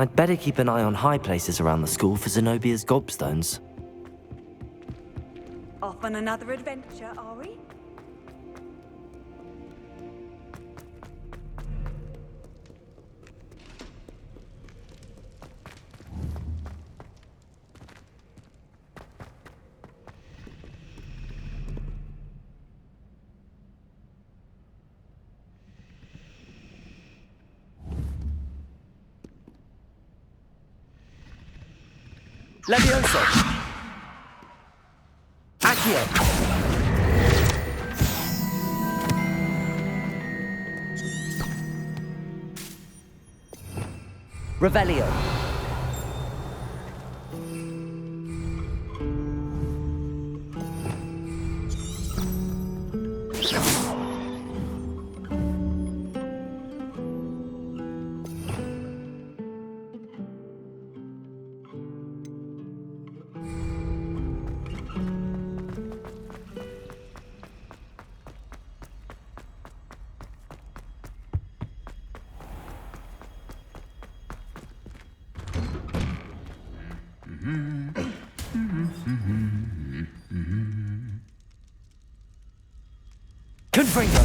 I'd better keep an eye on high places around the school for Zenobia's gobstones. Off on another adventure, are we? Levioso! Accio! Revelio! Confringo!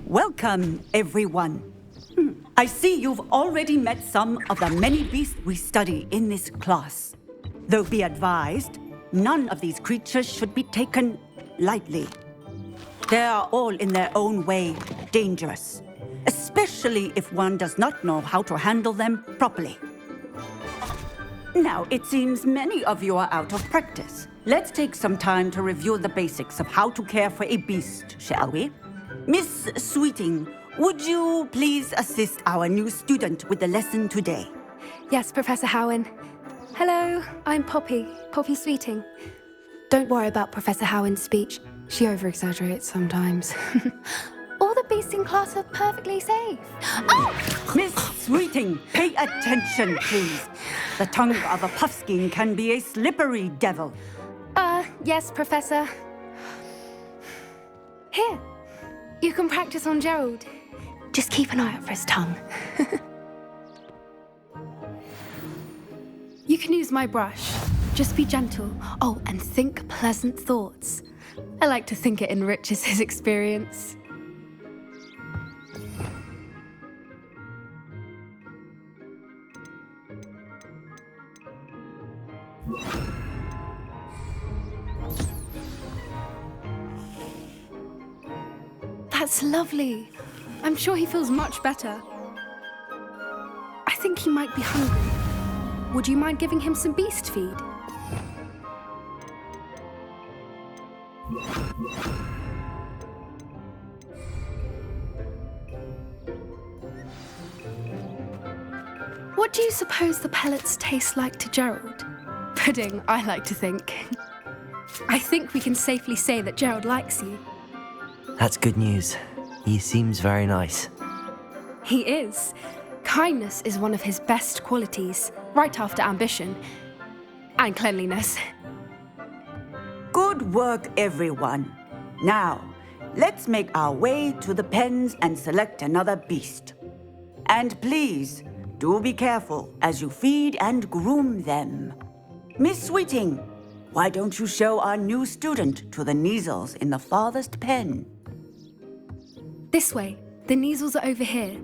Welcome, everyone. I see you've already met some of the many beasts we study in this class. Though be advised, none of these creatures should be taken lightly. They are all in their own way dangerous, especially if one does not know how to handle them properly. Now, it seems many of you are out of practice. Let's take some time to review the basics of how to care for a beast, shall we? Miss Sweeting, would you please assist our new student with the lesson today? Yes, Professor Howen. Hello, I'm Poppy Sweeting. Don't worry about Professor Howen's speech. She over-exaggerates sometimes. All the beasts in class are perfectly safe. Oh! Miss Sweeting, pay attention, please. The tongue of a puffskein can be a slippery devil. Yes, Professor. Here, you can practice on Gerald. Just keep an eye out for his tongue. You can use my brush. Just be gentle. Oh, and think pleasant thoughts. I like to think it enriches his experience. That's lovely. I'm sure he feels much better. I think he might be hungry. Would you mind giving him some beast feed? What do you suppose the pellets taste like to Gerald? Pudding, I like to think. I think we can safely say that Gerald likes you. That's good news. He seems very nice. He is. Kindness is one of his best qualities, right after ambition. And cleanliness. Good work, everyone. Now, let's make our way to the pens and select another beast. And please, do be careful as you feed and groom them. Miss Sweeting, why don't you show our new student to the Kneazles in the farthest pen? This way. The Kneazles are over here.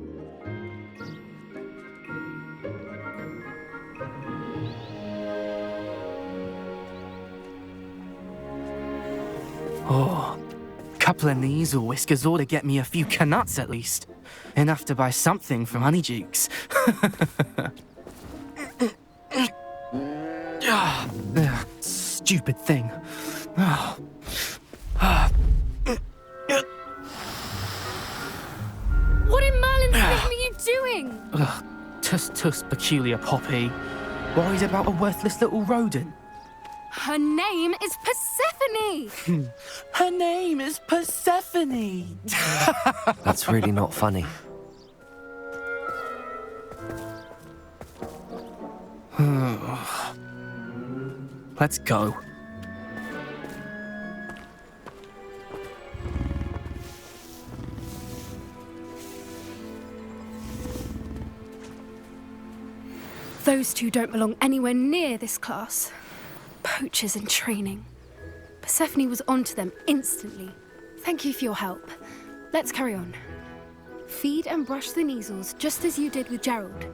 Oh, cup couple of Neasel whiskers ought to get me a few canuts at least. Enough to buy something from Honeydukes. Stupid thing. What in Merlin's name are you doing? Tuss, peculiar Poppy. Worried about a worthless little rodent? Her name is Persephone! Her name is Persephone! That's really not funny. Let's go. Those two don't belong anywhere near this class. Poachers in training. Persephone was onto them instantly. Thank you for your help. Let's carry on. Feed and brush the Neasels just as you did with Gerald.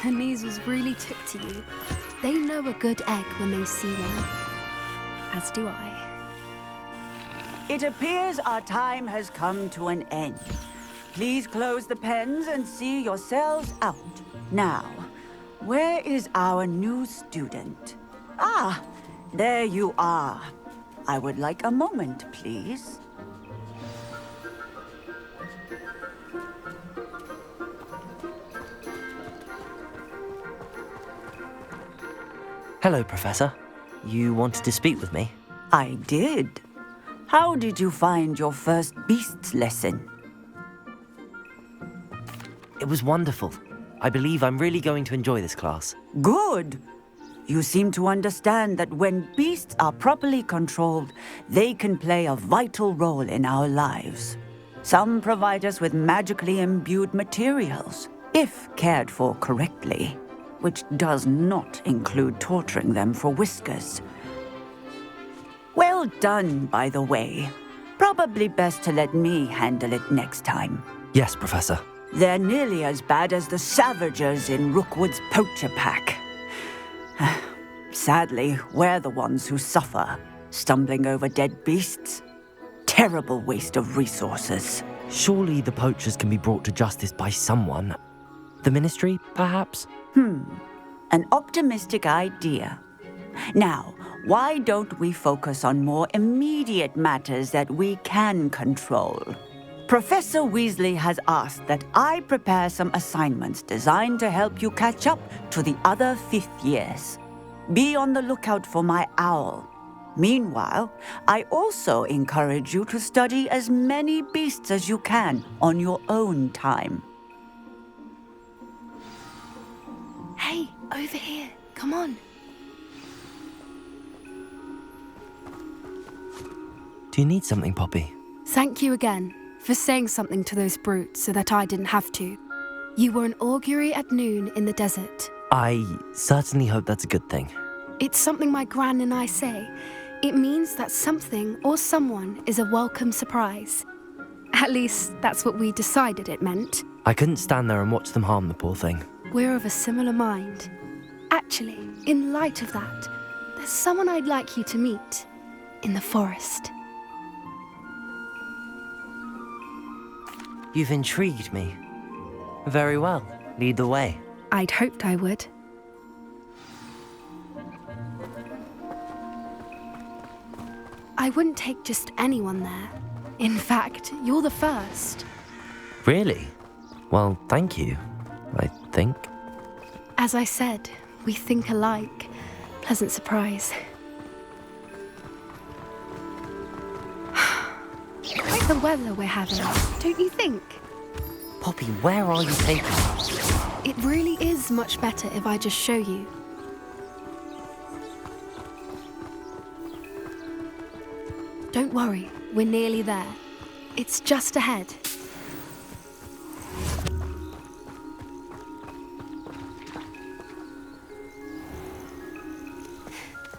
The Neasels really took to you. They know a good egg when they see one. As do I. It appears our time has come to an end. Please close the pens and see yourselves out. Now, where is our new student? Ah, there you are. I would like a moment, please. Hello, Professor. You wanted to speak with me? I did. How did you find your first beasts lesson? It was wonderful. I believe I'm really going to enjoy this class. Good. You seem to understand that when beasts are properly controlled, they can play a vital role in our lives. Some provide us with magically imbued materials, if cared for correctly, which does not include torturing them for whiskers. Well done, by the way. Probably best to let me handle it next time. Yes, Professor. They're nearly as bad as the Savagers in Rookwood's poacher pack. Sadly, we're the ones who suffer, stumbling over dead beasts. Terrible waste of resources. Surely the poachers can be brought to justice by someone. The Ministry, perhaps? An optimistic idea. Now, why don't we focus on more immediate matters that we can control? Professor Weasley has asked that I prepare some assignments designed to help you catch up to the other fifth years. Be on the lookout for my owl. Meanwhile, I also encourage you to study as many beasts as you can on your own time. Hey, over here. Come on. Do you need something, Poppy? Thank you again for saying something to those brutes so that I didn't have to. You were an augury at noon in the desert. I certainly hope that's a good thing. It's something my gran and I say. It means that something or someone is a welcome surprise. At least, that's what we decided it meant. I couldn't stand there and watch them harm the poor thing. We're of a similar mind. Actually, in light of that, there's someone I'd like you to meet in the forest. You've intrigued me. Very well. Lead the way. I'd hoped I would. I wouldn't take just anyone there. In fact, you're the first. Really? Well, thank you, I think. As I said, we think alike. Pleasant surprise. Quite the weather we're having, don't you think? Poppy, where are you taking me? It really is much better if I just show you. Don't worry, we're nearly there. It's just ahead.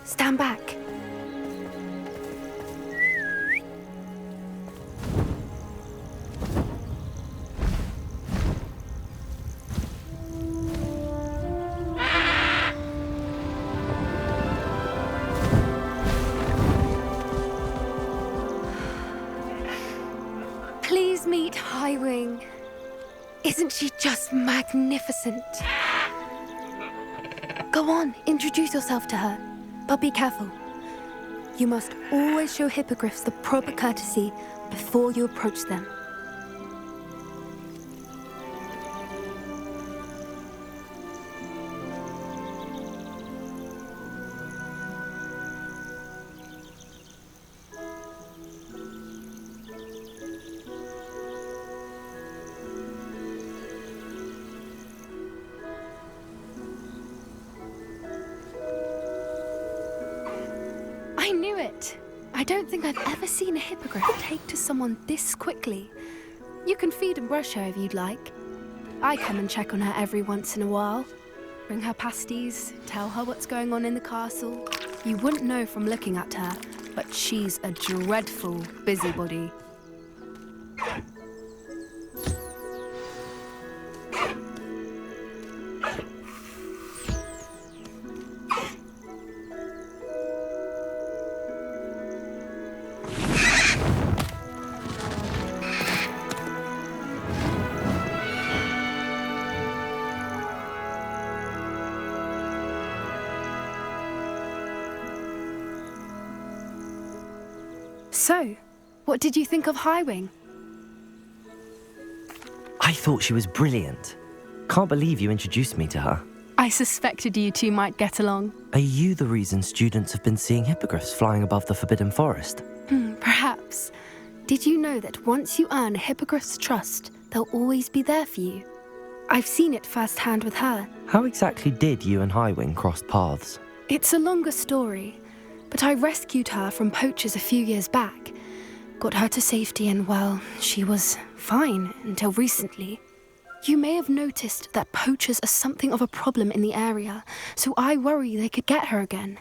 Stand back. Please meet Highwing. Isn't she just magnificent? Go on, introduce yourself to her. But be careful. You must always show hippogriffs the proper courtesy before you approach them. I knew it. I don't think I've ever seen a hippogriff take to someone this quickly. You can feed and brush her if you'd like. I come and check on her every once in a while. Bring her pasties, tell her what's going on in the castle. You wouldn't know from looking at her, but she's a dreadful busybody. So, what did you think of Highwing? I thought she was brilliant. Can't believe you introduced me to her. I suspected you two might get along. Are you the reason students have been seeing hippogriffs flying above the Forbidden Forest? Perhaps. Did you know that once you earn a hippogriff's trust, they'll always be there for you? I've seen it firsthand with her. How exactly did you and Highwing cross paths? It's a longer story, but I rescued her from poachers a few years back. Got her to safety and, well, she was fine until recently. You may have noticed that poachers are something of a problem in the area, so I worry they could get her again.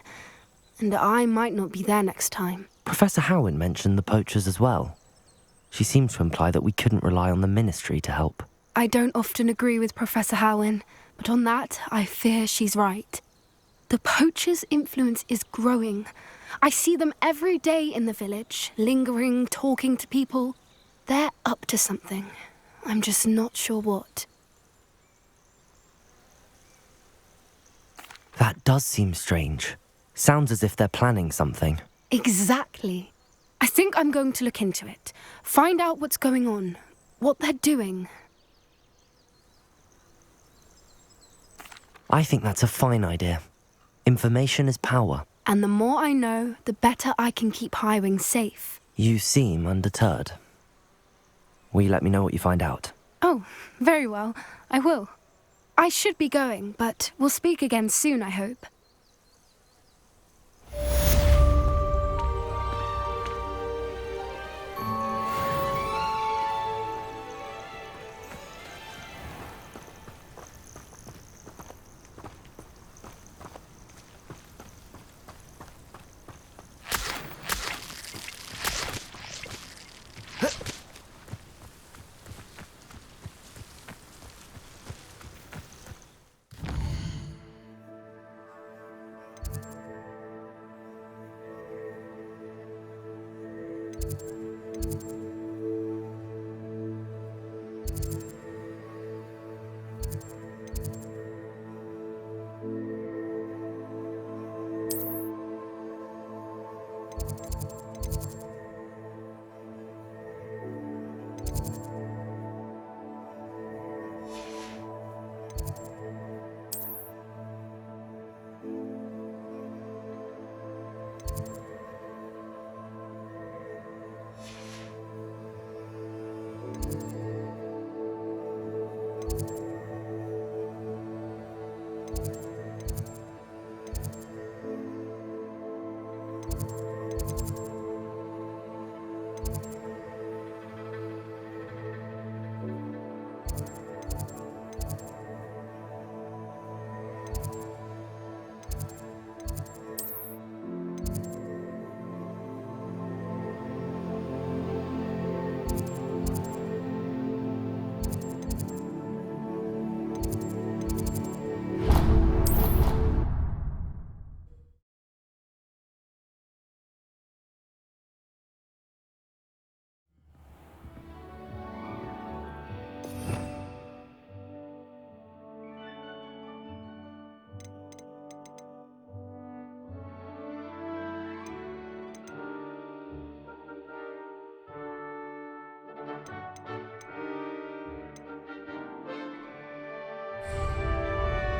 And I might not be there next time. Professor Howen mentioned the poachers as well. She seemed to imply that we couldn't rely on the ministry to help. I don't often agree with Professor Howen, but on that, I fear she's right. The poachers' influence is growing. I see them every day in the village, lingering, talking to people. They're up to something. I'm just not sure what. That does seem strange. Sounds as if they're planning something. Exactly. I think I'm going to look into it. Find out what's going on, what they're doing. I think that's a fine idea. Information is power. And the more I know, the better I can keep Highwing safe. You seem undeterred. Will you let me know what you find out? Oh, very well. I will. I should be going, but we'll speak again soon, I hope.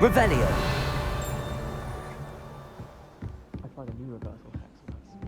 Revelio. I tried a new reversal hex once.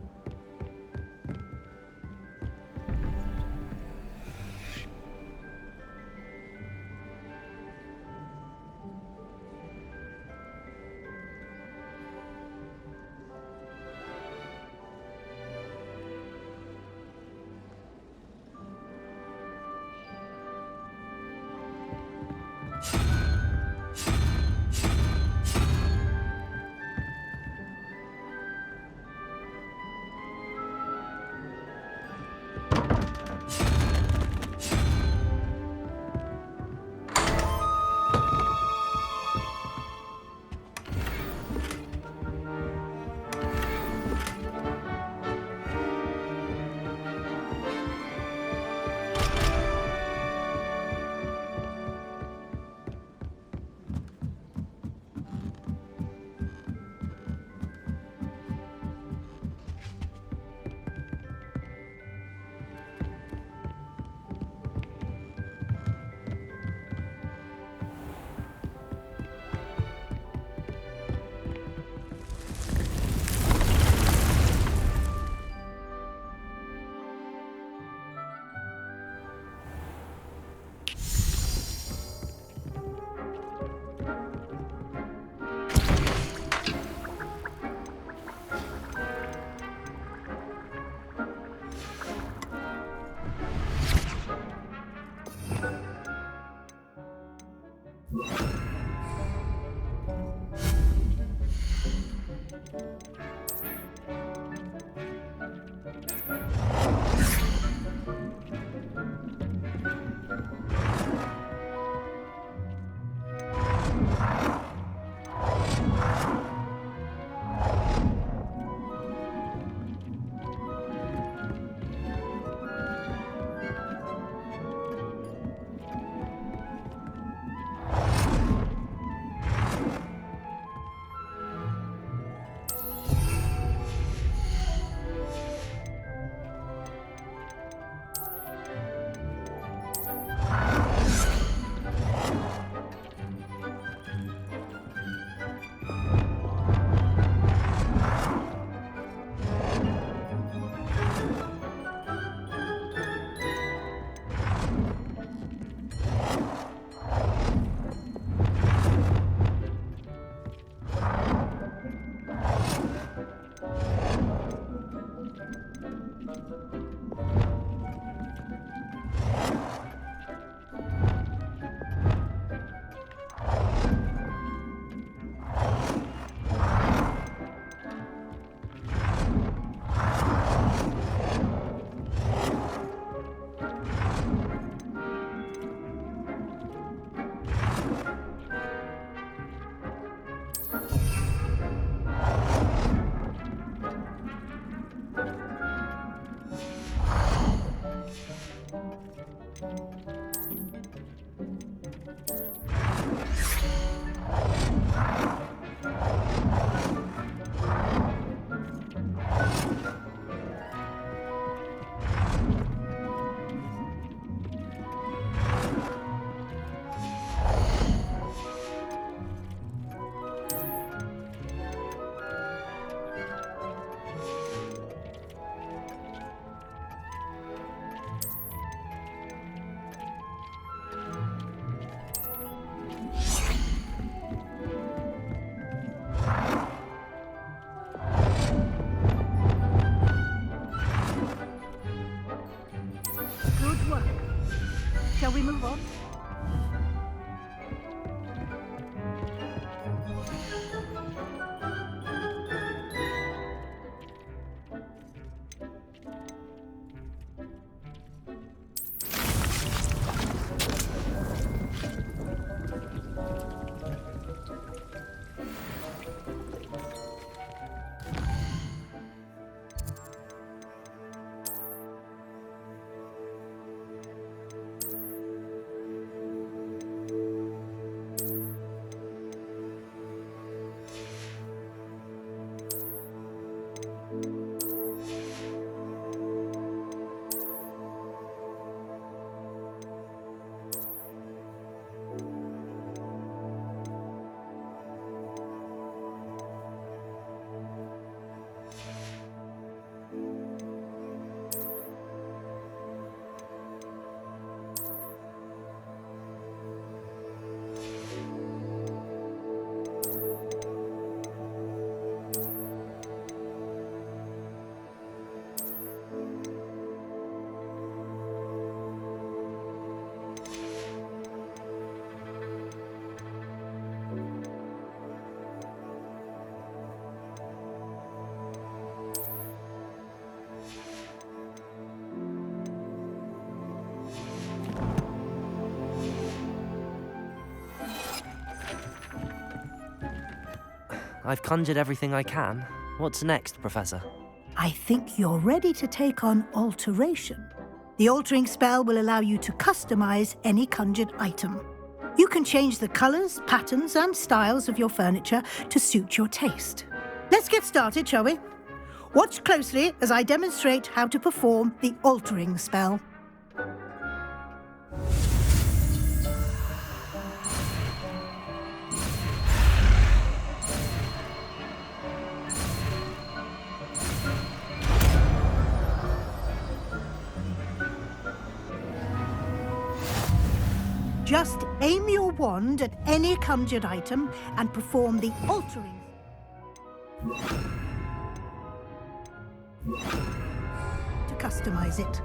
Shall we move on? I've conjured everything I can. What's next, Professor? I think you're ready to take on alteration. The altering spell will allow you to customize any conjured item. You can change the colors, patterns, and styles of your furniture to suit your taste. Let's get started, shall we? Watch closely as I demonstrate how to perform the altering spell. Just aim your wand at any conjured item and perform the altering. To customize it.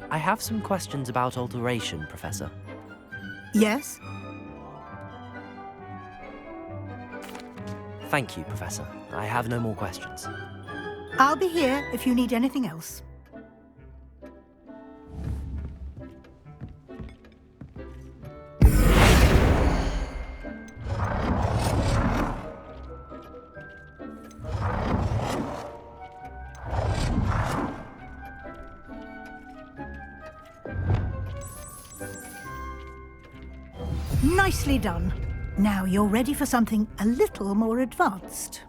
I have some questions about alteration, Professor. Yes? Thank you, Professor. I have no more questions. I'll be here if you need anything else. Nicely done. Now you're ready for something a little more advanced.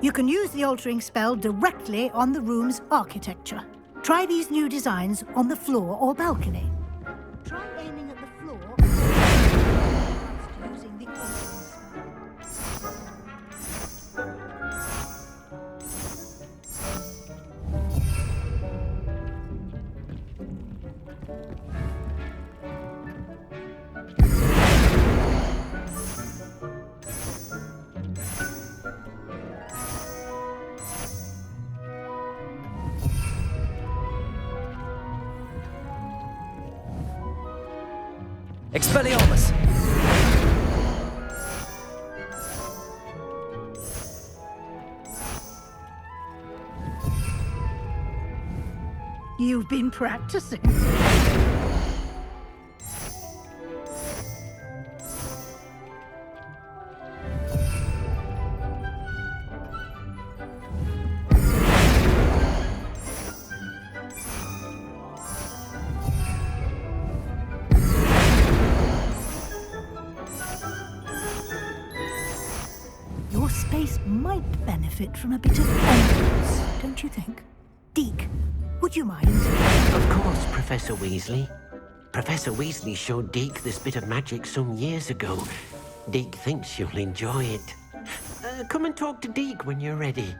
You can use the altering spell directly on the room's architecture. Try these new designs on the floor or balcony. Try aiming at the floor whilst using the altering spell. Expelliarmus! You've been practicing. Your space might benefit from a bit of ambience, don't you think? Deke, would you mind? Of course, Professor Weasley. Professor Weasley showed Deke this bit of magic some years ago. Deke thinks you'll enjoy it. Come and talk to Deke when you're ready.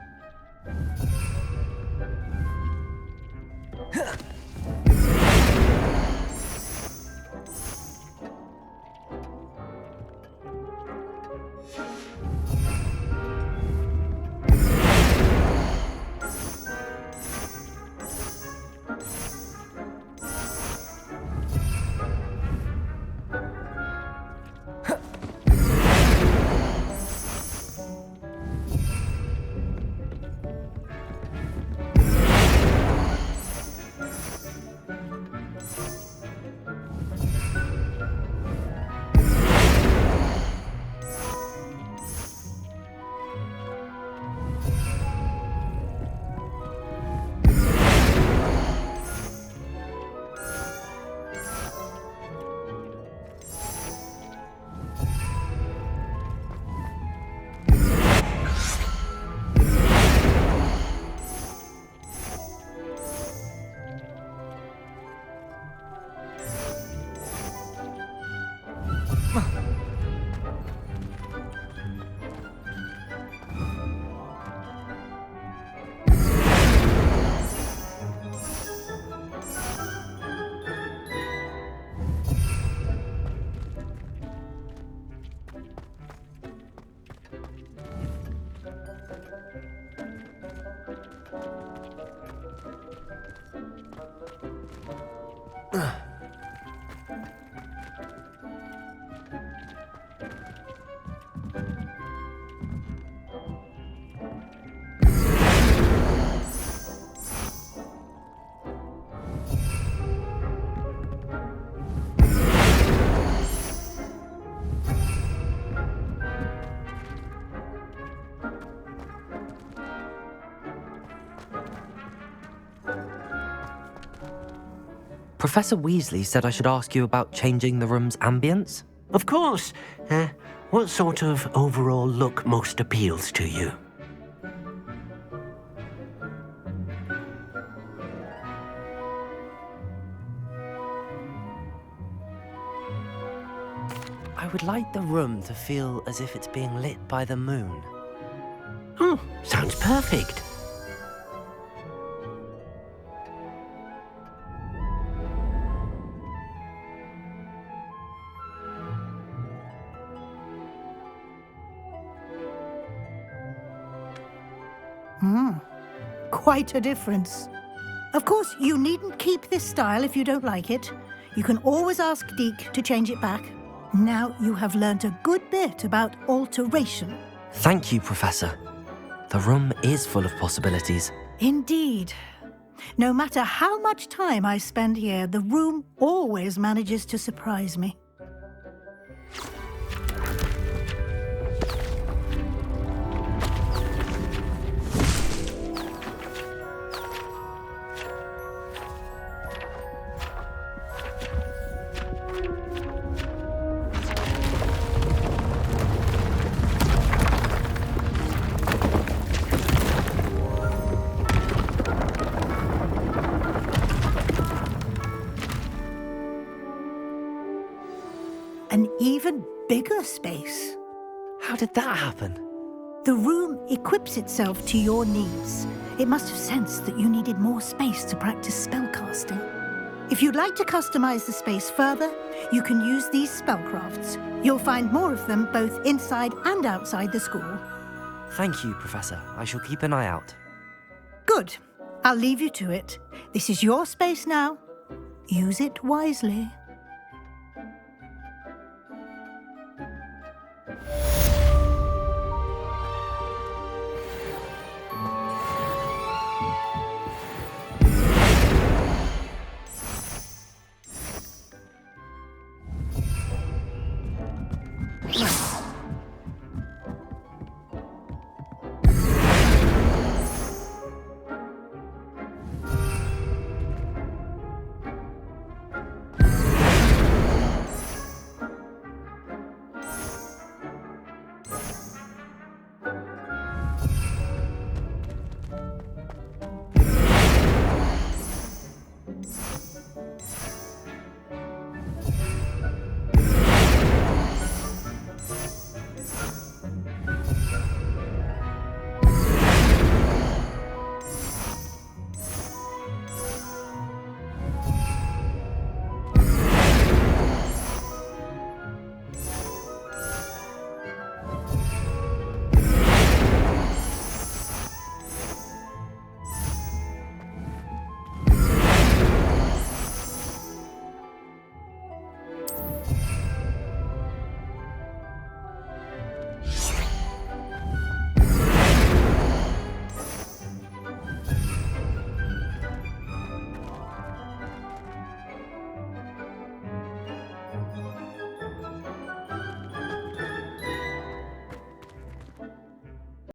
Professor Weasley said I should ask you about changing the room's ambience. Of course. What sort of overall look most appeals to you? I would like the room to feel as if it's being lit by the moon. Oh, sounds perfect. Quite a difference. Of course, you needn't keep this style if you don't like it. You can always ask Deke to change it back. Now you have learnt a good bit about alteration. Thank you, Professor. The room is full of possibilities. Indeed. No matter how much time I spend here, the room always manages to surprise me. An even bigger space. How did that happen? The room equips itself to your needs. It must have sensed that you needed more space to practice spellcasting. If you'd like to customize the space further, you can use these spellcrafts. You'll find more of them both inside and outside the school. Thank you, Professor. I shall keep an eye out. Good. I'll leave you to it. This is your space now. Use it wisely.